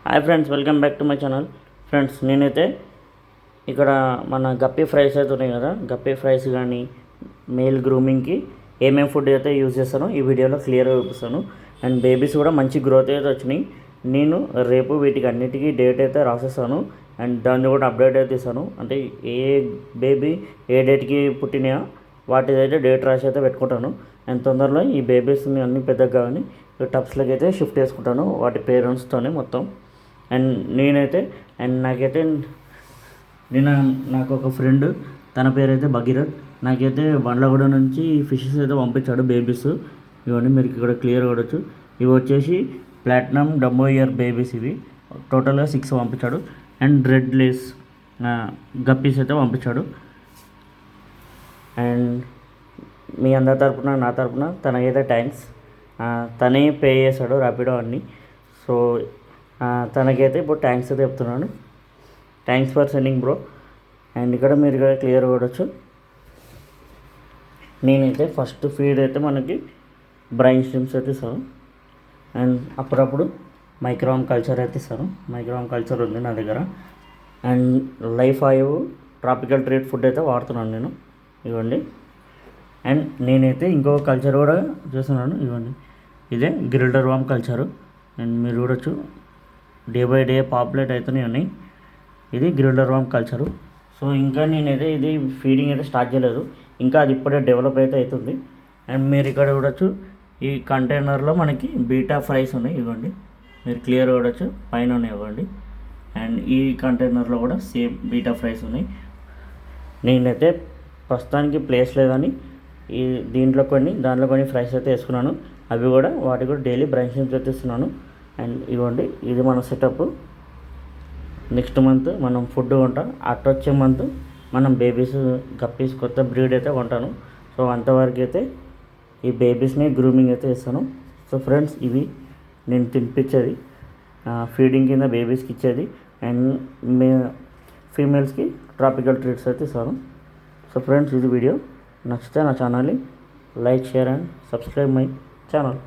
Hi friends, welcome back to my channel. Friends, నేనైతే ఇక్కడ మన గప్పీ ఫ్రైస్ అయితే ఉన్నాయి కదా, గప్పీ ఫ్రైస్ కానీ మేల్ గ్రూమింగ్కి ఏమేమి ఫుడ్ అయితే యూజ్ చేస్తానో ఈ వీడియోలో క్లియర్గా చూపిస్తాను. అండ్ బేబీస్ కూడా మంచి గ్రోత్ అయితే వచ్చినాయి. నేను రేపు వీటికి అన్నిటికీ డేట్ అయితే రాసేస్తాను అండ్ దాన్ని కూడా అప్డేట్ అయితే ఇస్తాను. అంటే ఏ బేబీ ఏ డేట్కి పుట్టినాయో వాటిదైతే డేట్ రాసి అయితే పెట్టుకుంటాను. అండ్ తొందరలో ఈ బేబీస్ని అన్ని పెద్దగా కానీ టబ్స్లోకి అయితే షిఫ్ట్ చేసుకుంటాను వాటి పేరెంట్స్తోనే మొత్తం. అండ్ నేనైతే నాకైతే నాకు ఒక ఫ్రెండ్, తన పేరైతే భగీరథ్, నాకైతే బండ్లగూడ నుంచి ఫిషెస్ అయితే పంపించాడు బేబీస్. ఇవన్నీ మీరు ఇక్కడ క్లియర్ చూడొచ్చు. ఇవి వచ్చేసి ప్లాటినం డమ్మో ఇయర్ బేబీస్. ఇవి టోటల్గా 6 పంపించాడు. అండ్ రెడ్ లేస్ గప్పీస్ అయితే పంపించాడు. అండ్ మీ అందరి తరపున, నా తరపున తనకైతే థ్యాంక్స్. తనే పే చేశాడు ర్యాపిడో అన్నీ. సో తనకైతే ఇప్పుడు థ్యాంక్స్ అయితే చెప్తున్నాను. Thanks for sending bro. And ఇక్కడ మీరు ఇక్కడ క్లియర్ చూడొచ్చు. నేనైతే ఫస్ట్ ఫీడ్ అయితే మనకి బ్రైన్ స్ట్రీమ్స్ అయితే ఇస్తాను. అండ్ అప్పుడప్పుడు మైక్రోమ్ కల్చర్ అయితే ఇస్తాను. మైక్రోమ్ కల్చర్ ఉంది నా దగ్గర. అండ్ లైఫ్ ఆయివ్ ట్రాపికల్ ట్రీట్ ఫుడ్ అయితే వాడుతున్నాను నేను. ఇవ్వండి. అండ్ నేనైతే ఇంకొక కల్చర్ కూడా చేస్తున్నాను. ఇవ్వండి, ఇదే గ్రిల్డర్ వామ్ కల్చరు. అండ్ మీరు చూడొచ్చు, డే బై డే పాపులేట్ అవుతూనే ఉన్నాయి. ఇది గ్రిల్డర్ వామ్ కల్చరు. సో ఇంకా నేనైతే ఇది ఫీడింగ్ అయితే స్టార్ట్ చేయలేదు, ఇంకా అది ఇప్పుడే డెవలప్ అయితే అవుతుంది. అండ్ మీరు ఇక్కడ చూడొచ్చు, ఈ కంటైనర్లో మనకి బీటా ఫ్రైస్ ఉన్నాయి. ఇవ్వండి, మీరు క్లియర్ చూడొచ్చు, పైన ఉన్నాయి ఇవ్వండి. అండ్ ఈ కంటైనర్లో కూడా సేమ్ బీటా ఫ్రైస్ ఉన్నాయి. నేనైతే ప్రస్తుతానికి ప్లేస్ లేదని దీంట్లో దాంట్లో కొన్ని ఫ్రైస్ అయితే వేసుకున్నాను. అవి కూడా వాటికి కూడా డైలీ బ్రైన్ స్ట్రీమ్స్ అయితే ఇస్తున్నాను. అండ్ ఇవ్వండి, ఇది మన సెటప్. నెక్స్ట్ మంత్ మనం ఫుడ్ కొంటాం. వచ్చే మంత్ మనం బేబీస్ గప్పీస్ కొత్త బ్రీడ్ అయితే కొంటాను. సో అంతవరకు అయితే ఈ బేబీస్ని గ్రూమింగ్ అయితే ఇస్తాను. సో ఫ్రెండ్స్, ఇవి నేను తినిపించేది, ఫీడింగ్ కింద బేబీస్కి ఇచ్చేది. అండ్ ఫీమేల్స్కి ట్రాపికల్ ట్రీట్స్ అయితే ఇస్తాను. సో ఫ్రెండ్స్, ఇది వీడియో నచ్చితే నా ఛానల్ని like, share and subscribe my channel.